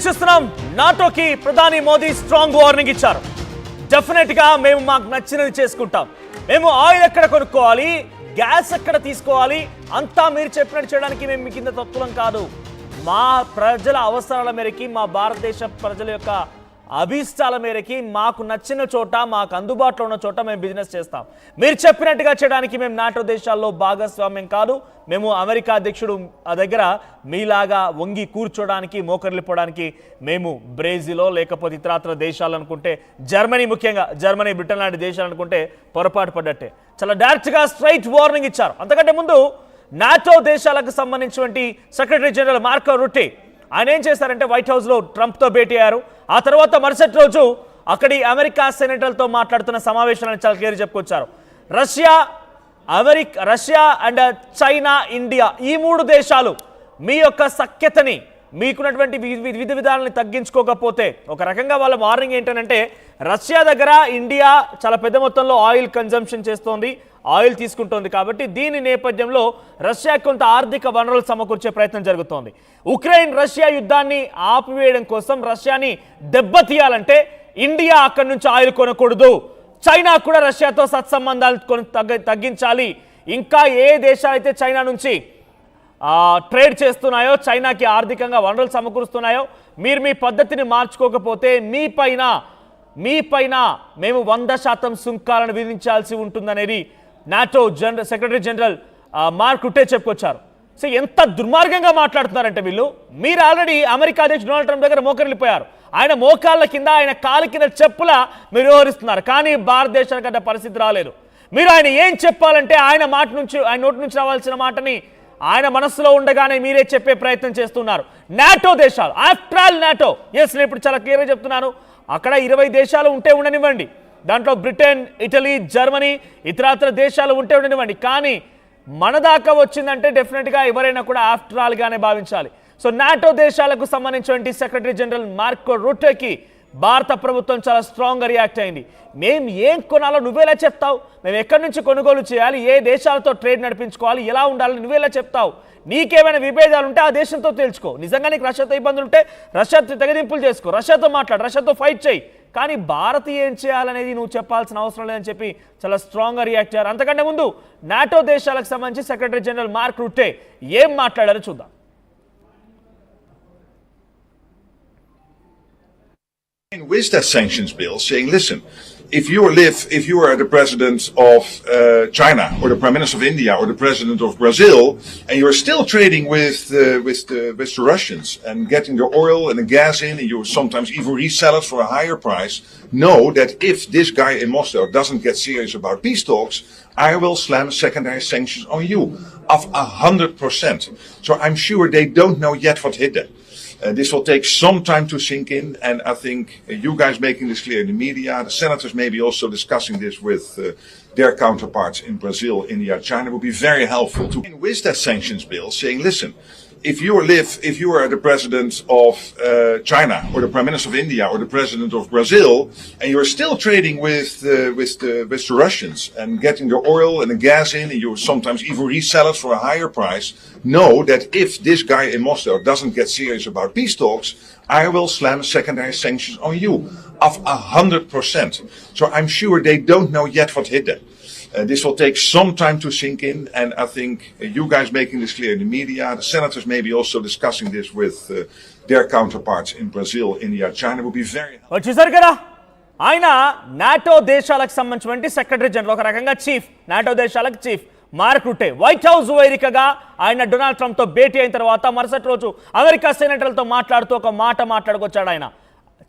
చూస్తున్నాం నాటోకి ప్రధాని Modi strong warning ఇచ్చారు. డెఫినెట్ గా మేము మాకు నచ్చినది చేసుకుంటాం. మేము ఆయిల్ ఎక్కడ కొనుక్కోవాలి, గ్యాస్ ఎక్కడ తీసుకోవాలి అంతా మీరు చెప్పినట్టు చేయడానికి మేము మీ కింద తత్తులం కాదు. మా ప్రజల అవసరాల మేరకి, మా భారతదేశ ప్రజల యొక్క అభిష్టాల మేరకి మాకు నచ్చిన చోట, మాకు అందుబాటులో ఉన్న చోట మేము బిజినెస్ చేస్తాం. మీరు చెప్పినట్టుగా చేయడానికి మేము నాటో దేశాల్లో భాగస్వామ్యం కాదు. మేము అమెరికా అధ్యక్షుడు దగ్గర మీలాగా వంగి కూర్చోడానికి, మోకరిల్లిపోవడానికి మేము బ్రెజిలో లేకపోతే ఇతరత్ర దేశాలు అనుకుంటే, జర్మనీ, ముఖ్యంగా జర్మనీ, బ్రిటన్ లాంటి దేశాలు అనుకుంటే పొరపాటు పడ్డట్టే. చాలా డైరెక్ట్గా స్ట్రైట్ వార్నింగ్ ఇచ్చారు. అంతకంటే ముందు నాటో దేశాలకు సంబంధించినటువంటి సెక్రటరీ జనరల్ మార్కో రూటే ఆయన ఏం చేశారంటే వైట్ హౌస్లో ట్రంప్తో భేటీ అయ్యారు. ఆ తర్వాత మరుసటి రోజు అక్కడి అమెరికా సెనేటర్లతో మాట్లాడుతున్న సమావేశాలను చాలా క్లియర్ చెప్పుకొచ్చారు. రష్యా అండ్ చైనా, ఇండియా ఈ మూడు దేశాలు మీ యొక్క సఖ్యతని, మీకున్నటువంటి విధి విధానాలను తగ్గించుకోకపోతే, ఒక రకంగా వాళ్ళ వార్నింగ్ ఏంటంటే రష్యా దగ్గర ఇండియా చాలా పెద్ద మొత్తంలో ఆయిల్ కన్జంప్షన్ చేస్తోంది, ఆయిల్ తీసుకుంటోంది. కాబట్టి దీని నేపథ్యంలో రష్యా కొంత ఆర్థిక వనరులు సమకూర్చే ప్రయత్నం జరుగుతోంది. ఉక్రెయిన్ రష్యా యుద్ధాన్ని ఆపివేయడం కోసం, రష్యాని దెబ్బతీయాలంటే ఇండియా అక్కడి నుంచి ఆయిల్ కొనకూడదు. చైనా కూడా రష్యాతో సత్సంబంధాలు తగ్గించాలి. ఇంకా ఏ దేశాలైతే చైనా నుంచి ట్రేడ్ చేస్తున్నాయో, చైనాకి ఆర్థికంగా వనరులు సమకూరుస్తున్నాయో, మీరు మీ పద్ధతిని మార్చుకోకపోతే మీ పైన మేము 100% సుంకాలను విధించాల్సి ఉంటుందనేది నాటో సెక్రటరీ జనరల్ మార్క్ రుటే చెప్పుకొచ్చారు. సో ఎంత దుర్మార్గంగా మాట్లాడుతున్నారంటే వీళ్ళు. మీరు ఆల్రెడీ అమెరికా అధ్యక్షుడు డొనాల్డ్ ట్రంప్ దగ్గర మోకరిల్లిపోయారు. ఆయన మోకాళ్ళ కింద, ఆయన కాలు కింద చెప్పులా మీరు వ్యవహరిస్తున్నారు. కానీ భారతదేశానికి అంత పరిస్థితి రాలేదు. మీరు ఆయన ఏం చెప్పాలంటే ఆయన నోటి నుంచి రావాల్సిన మాటని ఆయన మనస్సులో ఉండగానే మీరే చెప్పే ప్రయత్నం చేస్తున్నారు. నాటో దేశాలు, ఆఫ్టర్ ఆల్ నాటో, ఎస్ నేను ఇప్పుడు చాలా క్లియర్గా చెప్తున్నాను, అక్కడ 20 దేశాలు ఉంటే ఉండనివ్వండి, దాంట్లో బ్రిటన్, ఇటలీ, జర్మనీ, ఇతరత్ర దేశాలు ఉంటే ఉండనివ్వండి, కానీ మన దాకా వచ్చిందంటే డెఫినెట్గా ఎవరైనా కూడా ఆఫ్టర్ ఆల్ గానే భావించాలి. సో నాటో దేశాలకు సంబంధించినటువంటి సెక్రటరీ జనరల్ మార్కో రూటేకి భారత ప్రభుత్వం చాలా స్ట్రాంగ్గా రియాక్ట్ అయింది. మేము ఏం కొనాలో నువ్వేలా చెప్తావు, మేము ఎక్కడి నుంచి కొనుగోలు చేయాలి, ఏ దేశాలతో ట్రేడ్ నడిపించుకోవాలి, ఎలా ఉండాలని నువ్వేలా చెప్తావు, నీకేమైనా విభేదాలు ఉంటే ఆ దేశంతో తేల్చుకో, నిజంగా నీకు రష్యాతో ఇబ్బందులు ఉంటే రష్యాతో తెగదింపులు చేసుకో, రష్యాతో మాట్లాడు, రష్యాతో ఫైట్ చేయి, కానీ భారత్ ఏం చేయాలనేది నువ్వు చెప్పాల్సిన అవసరం లేదని చెప్పి చాలా స్ట్రాంగ్గా రియాక్ట్ అయ్యారు. అంతకంటే ముందు నాటో దేశాలకు సంబంధించి సెక్రటరీ జనరల్ మార్క్ రూటే ఏం మాట్లాడారో చూద్దాం. With that sanctions bill, saying, listen, if you are the president of China, or the prime minister of India, or the president of Brazil, and you are still trading with the Russians and getting the oil and the gas in, and you sometimes even resell it for a higher price, know that if this guy in Moscow doesn't get serious about peace talks, I will slam secondary sanctions on you of 100%. So I'm sure they don't know yet what hit them. This will take some time to sink in, and I think you guys making this clear in the media, the senators maybe also discussing this with their counterparts in Brazil, India, China, would be very helpful to with that sanctions bill, saying, listen, if you are the president of China, or the prime minister of India, or the president of Brazil, and you are still trading with the Russians and getting the oil and the gas in, and you sometimes even resell it for a higher price, know that if this guy in Moscow doesn't get serious about peace talks, I will slam secondary sanctions on you of 100%. So I'm sure they don't know yet what hit them. This will take some time to sink in, and I think you guys making this clear in the media, the senators maybe also discussing this with their counterparts in Brazil, India, China, would be very helpful. చూసారు కదా, ఆయన NATO దేశాలకు సంబంధించినటువంటి secretary general, ఒక రకంగా chief, NATO దేశాలకు chief mark రూటే white house వేదికగా ఆయన డొనాల్డ్ ట్రంప్తో భేటీ అయిన తర్వాత మరుసటి రోజు అమెరికా సెనేటర్లతో మాట్లాడుతూ ఒక మాట్లాడుకొచ్చాడు ఆయన.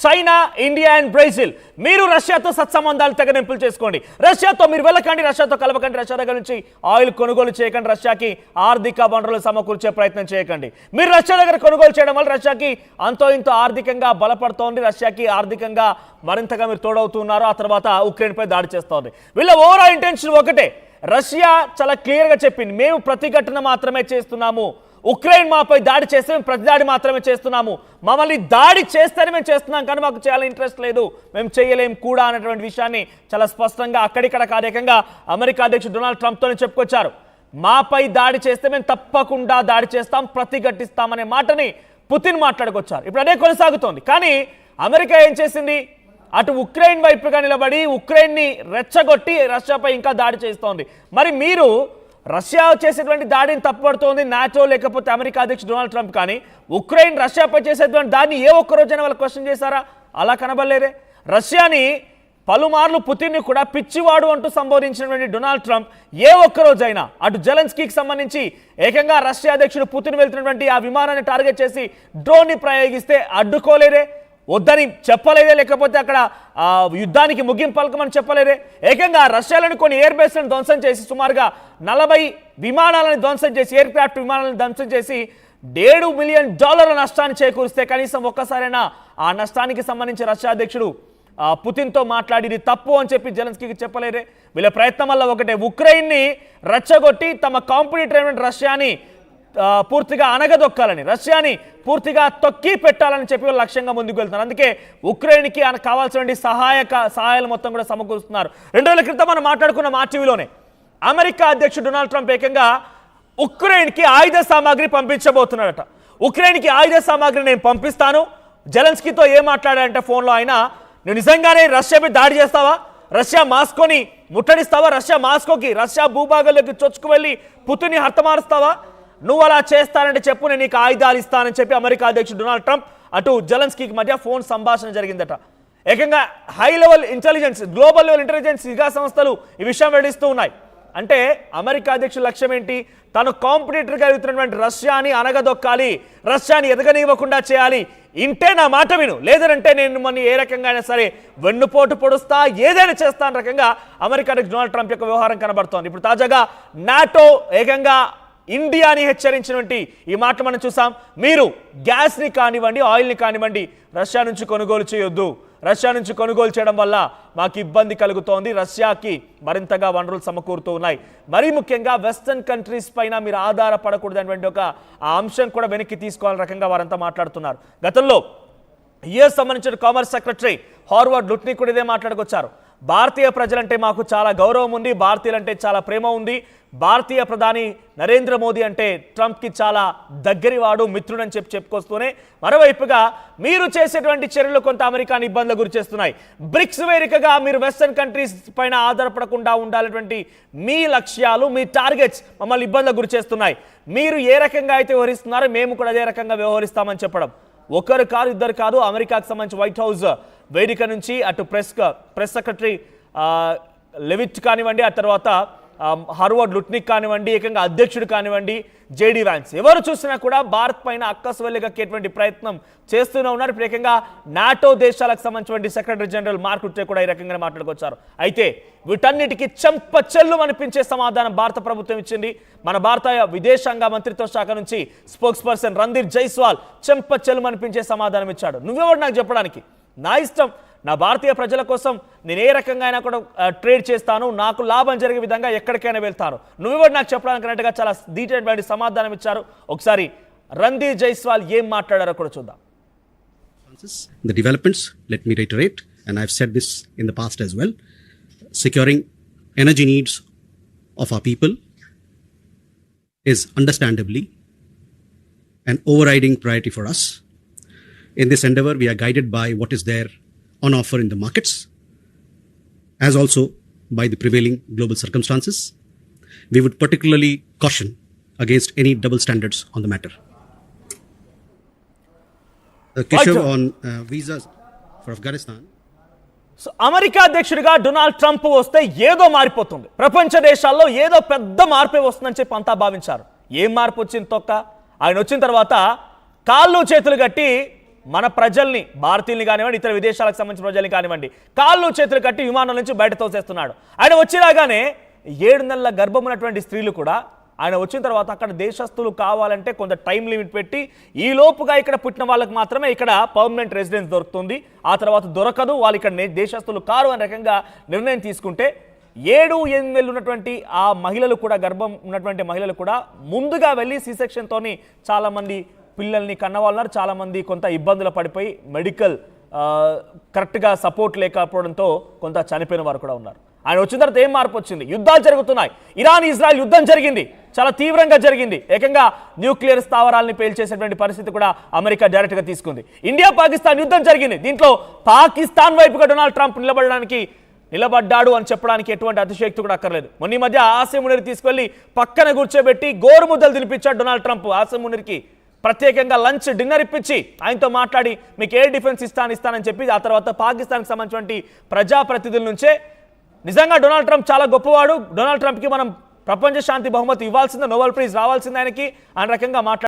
చైనా, ఇండియా అండ్ బ్రెజిల్, మీరు రష్యాతో సత్సంబంధాలు తెగనింపులు చేసుకోండి, రష్యాతో మీరు వెళ్ళకండి, రష్యాతో కలవకండి, రష్యా దగ్గర నుంచి ఆయిల్ కొనుగోలు చేయకండి, రష్యాకి ఆర్థిక వనరులు సమకూర్చే ప్రయత్నం చేయకండి. మీరు రష్యా దగ్గర కొనుగోలు చేయడం వల్ల రష్యాకి అంతో ఇంతో ఆర్థికంగా బలపడుతోంది, రష్యాకి ఆర్థికంగా మరింతగా మీరు తోడవుతున్నారు, ఆ తర్వాత ఉక్రెయిన్పై దాడి చేస్తోంది. వీళ్ళ ఓవరాల్ ఇంటెన్షన్ ఒకటే. రష్యా చాలా క్లియర్గా చెప్పింది, మేము ప్రతిఘటన మాత్రమే చేస్తున్నాము, ఉక్రెయిన్ మాపై దాడి చేస్తే మేము ప్రతిదాడి మాత్రమే చేస్తున్నాము, మమ్మల్ని దాడి చేస్తేనే మేము చేస్తున్నాం, కానీ మాకు చాలా ఇంట్రెస్ట్ లేదు, మేము చేయలేం కూడా అనేటువంటి విషయాన్ని చాలా స్పష్టంగా అక్కడిక్కడ కార్యకంగా అమెరికా అధ్యక్షుడు డొనాల్డ్ ట్రంప్తోనే చెప్పుకొచ్చారు. మాపై దాడి చేస్తే మేము తప్పకుండా దాడి చేస్తాం, ప్రతిఘటిస్తామనే మాటని పుతిన్ మాట్లాడుకొచ్చారు. ఇప్పుడు అదే కొనసాగుతోంది. కానీ అమెరికా ఏం చేసింది? అటు ఉక్రెయిన్ వైపుగా నిలబడి ఉక్రెయిన్ని రెచ్చగొట్టి రష్యాపై ఇంకా దాడి చేస్తోంది. మరి మీరు రష్యా చేసేటువంటి దాడిని తప్పుపడుతోంది నాటో లేకపోతే అమెరికా అధ్యక్షుడు డొనాల్డ్ ట్రంప్, కానీ ఉక్రెయిన్ రష్యాపై చేసేటువంటి దాన్ని ఏ ఒక్క రోజైనా వాళ్ళు క్వశ్చన్ చేశారా? అలా కనబడలేదే. రష్యాని పలుమార్లు పుతిన్ని కూడా పిచ్చివాడు అంటూ సంబోధించినటువంటి డొనాల్డ్ ట్రంప్ ఏ ఒక్క రోజైనా అటు జెలెన్స్కీకి సంబంధించి ఏకంగా రష్యా అధ్యక్షుడు పుతిన్ వెళ్తున్నటువంటి ఆ విమానాన్ని టార్గెట్ చేసి డ్రోన్ని ప్రయోగిస్తే అడ్డుకోలేదే, వద్దని చెప్పలేదే, లేకపోతే అక్కడ యుద్ధానికి ముగింపు పలకమని చెప్పలేదే. ఏకంగా రష్యాలోని కొన్ని ఎయిర్ బేస్లను ధ్వంసం చేసి సుమారుగా 40 విమానాలను ధ్వంసం చేసి ఎయిర్ క్రాఫ్ట్ విమానాలను ధ్వంసం చేసి $7 మిలియన్ నష్టాన్ని చేకూరిస్తే కనీసం ఒక్కసారైనా ఆ నష్టానికి సంబంధించి రష్యా అధ్యక్షుడు పుతిన్తో మాట్లాడి తప్పు అని చెప్పి జెలెన్స్కీకి చెప్పలేరే. వీళ్ళ ప్రయత్నం వల్ల ఒకటే, ఉక్రెయిన్ని రెచ్చగొట్టి తమ కాంపిటీటర్ అయిన రష్యాని పూర్తిగా అనగదొక్కాలని, రష్యాని పూర్తిగా తొక్కి పెట్టాలని చెప్పి వాళ్ళు లక్ష్యంగా ముందుకు వెళ్తున్నారు. అందుకే ఉక్రెయిన్కి కావాల్సిన సహాయాలు మొత్తం కూడా సమకూరుస్తున్నారు. 2 రోజుల క్రితం మనం మాట్లాడుకున్న మా టీవీలోనే అమెరికా అధ్యక్షుడు డొనాల్డ్ ట్రంప్ ఏకంగా ఉక్రెయిన్కి ఆయుధ సామాగ్రి పంపించబోతున్నాడట. ఉక్రెయిన్కి ఆయుధ సామాగ్రి నేను పంపిస్తాను. జెలెన్స్కీతో ఏం మాట్లాడాడంటే ఫోన్లో ఆయన, నువ్వు నిజంగానే రష్యాపై దాడి చేస్తావా? రష్యా మాస్కోని ముట్టడిస్తావా? రష్యా భూభాగంలోకి చొచ్చుకు వెళ్ళి పుతిన్ని హతమారుస్తావా? నువ్వు అలా చేస్తానంటే చెప్పు, నేను నీకు ఆయుధాలు ఇస్తానని చెప్పి అమెరికా అధ్యక్షుడు డొనాల్డ్ ట్రంప్ అటు జెలెన్స్కీకి మధ్య ఫోన్ సంభాషణ జరిగిందట. ఏకంగా high level intelligence, global level intelligence నిఘా సంస్థలు ఈ విషయం వెల్లడిస్తూ ఉన్నాయి. అంటే అమెరికా అధ్యక్షుల లక్ష్యం ఏంటి? తను కాంపిటీటర్గా ఎదుగుతున్నటువంటి రష్యాని అనగదొక్కాలి, రష్యాని ఎదగనివ్వకుండా చేయాలి. ఇంటే నా మాట విను, లేదంటే నేను మన ఏ రకంగా అయినా సరే వెన్నుపోటు పొడుస్తా, ఏదైనా చేస్తాను రకంగా అమెరికా అధ్యక్షుడు డొనాల్డ్ ట్రంప్ యొక్క వ్యవహారం కనబడుతోంది. ఇప్పుడు తాజాగా నాటో ఏకంగా ఇండియాని హెచ్చరించినటువంటి ఈ మాట మనం చూసాం. మీరు గ్యాస్ని కానివ్వండి, ఆయిల్ని కానివ్వండి రష్యా నుంచి కొనుగోలు చేయొద్దు. రష్యా నుంచి కొనుగోలు చేయడం వల్ల మాకు ఇబ్బంది కలుగుతోంది, రష్యాకి మరింతగా వనరులు సమకూరుతూ ఉన్నాయి. మరీ ముఖ్యంగా వెస్టర్న్ కంట్రీస్ పైన మీరు ఆధారపడకూడదు అనేటువంటి ఒక ఆ అంశం కూడా వెనక్కి తీసుకోవాలని రకంగా వారంతా మాట్లాడుతున్నారు. గతంలో యుఎస్ సంబంధించిన కామర్స్ సెక్రటరీ హార్వర్డ్ లుట్నిక్ కూడా ఇదే మాట్లాడుకొచ్చారు. భారతీయ ప్రజలంటే మాకు చాలా గౌరవం ఉంది, భారతీయులంటే చాలా ప్రేమ ఉంది, భారతీయ ప్రధాని నరేంద్ర మోదీ అంటే ట్రంప్కి చాలా దగ్గరివాడు, మిత్రుడని చెప్పుకొస్తూనే మరోవైపుగా మీరు చేసేటువంటి చర్యలు కొంత అమెరికాని ఇబ్బందులు గురి చేస్తున్నాయి. బ్రిక్స్ వేదికగా మీరు వెస్టర్న్ కంట్రీస్ పైన ఆధారపడకుండా ఉండాలనేటువంటి మీ లక్ష్యాలు, మీ టార్గెట్స్ మమ్మల్ని ఇబ్బందులు గురి చేస్తున్నాయి. మీరు ఏ రకంగా అయితే వ్యవహరిస్తున్నారో మేము కూడా అదే రకంగా వ్యవహరిస్తామని చెప్పడం. ఒకరు కాదు, ఇద్దరు కాదు, అమెరికాకు సంబంధించి వైట్ హౌస్ వేదిక నుంచి అటు ప్రెస్ సెక్రటరీ లెవిట్ కానివ్వండి, ఆ తర్వాత హార్వర్డ్ లుట్నిక్ కానివ్వండి, ఏకంగా అధ్యక్షుడు కానివ్వండి జేడీ వ్యాన్స్, ఎవరు చూసినా కూడా భారత్ పైన అక్కసు వెళ్ళగక్కేటువంటి ప్రయత్నం చేస్తూనే ఉన్నారు. ఇప్పుడు ఏకంగా నాటో దేశాలకు సంబంధించిన సెక్రటరీ జనరల్ మార్క్ రుట్టే కూడా ఈ రకంగా మాట్లాడుకొచ్చారు. అయితే వీటన్నిటికీ చెంపచెల్లు అనిపించే సమాధానం భారత ప్రభుత్వం ఇచ్చింది. మన భారత విదేశాంగ మంత్రిత్వ శాఖ నుంచి స్పోక్స్ పర్సన్ రణధీర్ జైస్వాల్ చెంపచెల్లు అనిపించే సమాధానం ఇచ్చాడు. నువ్వెవడు నాకు చెప్పడానికి? నా ఇష్టం, నా భారతీయ ప్రజల కోసం నేను ఏ రకంగా అయినా కూడా ట్రేడ్ చేస్తాను, నాకు లాభం జరిగే విధంగా ఎక్కడికైనా వెళ్తాను, నువ్వెవరు నాకు చెప్పడానికి అన్నట్టుగా చాలా డీటెయిల్డ్ సమాధానం ఇచ్చారు. ఒకసారి రణధీర్ జైస్వాల్ ఏం మాట్లాడారో కూడా చూద్దాం. The developments, let me reiterate, and I've said this in the past as well, securing energy needs of our people is understandably an overriding priority for us. In this endeavor, we are guided by what is there on offer in the markets, as also by the prevailing global circumstances. We would particularly caution against any double standards on the matter. Keshav, on visas for Afghanistan. So America అధ్యక్షుడిగా Donald Trump వస్తే ఏదో మారిపోతుంది, ప్రపంచ దేశాల్లో ఏదో పెద్ద మార్పే వస్తుందని చెప్పి అంతా భావించారు. ఏం మార్పు వచ్చింది? తొక్క. ఆయన వచ్చిన తర్వాత కాళ్ళు చేతులు కట్టి మన ప్రజల్ని, భారతీయుల్ని కానివ్వండి, ఇతర విదేశాలకు సంబంధించిన ప్రజల్ని కానివ్వండి, కాళ్ళు చేతులు కట్టి విమానం నుంచి బయట తోసేస్తున్నాడు. ఆయన వచ్చిరాగానే 7 నెలల గర్భం ఉన్నటువంటి స్త్రీలు కూడా ఆయన వచ్చిన తర్వాత అక్కడ దేశస్తులు కావాలంటే కొంత టైం లిమిట్ పెట్టి ఈ లోపుగా ఇక్కడ పుట్టిన వాళ్ళకి మాత్రమే ఇక్కడ పర్మనెంట్ రెసిడెన్స్ దొరుకుతుంది, ఆ తర్వాత దొరకదు, వాళ్ళు ఇక్కడ దేశస్తులు కారు అనే రకంగా నిర్ణయం తీసుకుంటే 7-8 నెలలు ఉన్నటువంటి ఆ మహిళలు కూడా, గర్భం ఉన్నటువంటి మహిళలు కూడా ముందుగా వెళ్ళి సి సెక్షన్తోని చాలామంది పిల్లల్ని కన్నవాళ్ళన్నారు. చాలామంది కొంత ఇబ్బందులు పడిపోయి మెడికల్ కరెక్ట్గా సపోర్ట్ లేకపోవడంతో కొంత చనిపోయిన వారు కూడా ఉన్నారు. ఆయన వచ్చిన తర్వాత ఏం మార్పు వచ్చింది? యుద్ధాలు జరుగుతున్నాయి. ఇరాన్ ఇజ్రాయెల్ యుద్ధం జరిగింది, చాలా తీవ్రంగా జరిగింది. ఏకంగా న్యూక్లియర్ స్థావరాలని పేల్చేసేటువంటి పరిస్థితి కూడా అమెరికా డైరెక్ట్గా తీసుకుంది. ఇండియా పాకిస్తాన్ యుద్ధం జరిగింది. దీంట్లో పాకిస్తాన్ వైపుగా డొనాల్డ్ ట్రంప్ నిలబడ్డాడు అని చెప్పడానికి ఎటువంటి అతిశయోక్తి కూడా అక్కర్లేదు. మొన్న ఈ మధ్య ఆసిమ్ మునీర్ తీసుకెళ్లి పక్కన కూర్చోబెట్టి గోరుముద్దలు తినిపించాడు డొనాల్డ్ ట్రంప్. ఆసిమ్ మునీర్కి ప్రత్యేకంగా లంచ్ డిన్నర్ ఇప్పించి ఆయనతో మాట్లాడి మీకు ఎయిర్ డిఫెన్స్ ఇస్తానని చెప్పి ఆ తర్వాత పాకిస్తాన్కి సంబంధించినటువంటి ప్రజాప్రతినిధుల నుంచే నిజంగా డొనాల్డ్ ట్రంప్ చాలా గొప్పవాడు, డొనాల్డ్ ట్రంప్కి మనం ప్రపంచ శాంతి బహుమతి ఇవ్వాల్సిందే, నోబెల్ ప్రైజ్ రావాల్సిందే ఆయనకి అనే రకంగా మాట్లాడారు.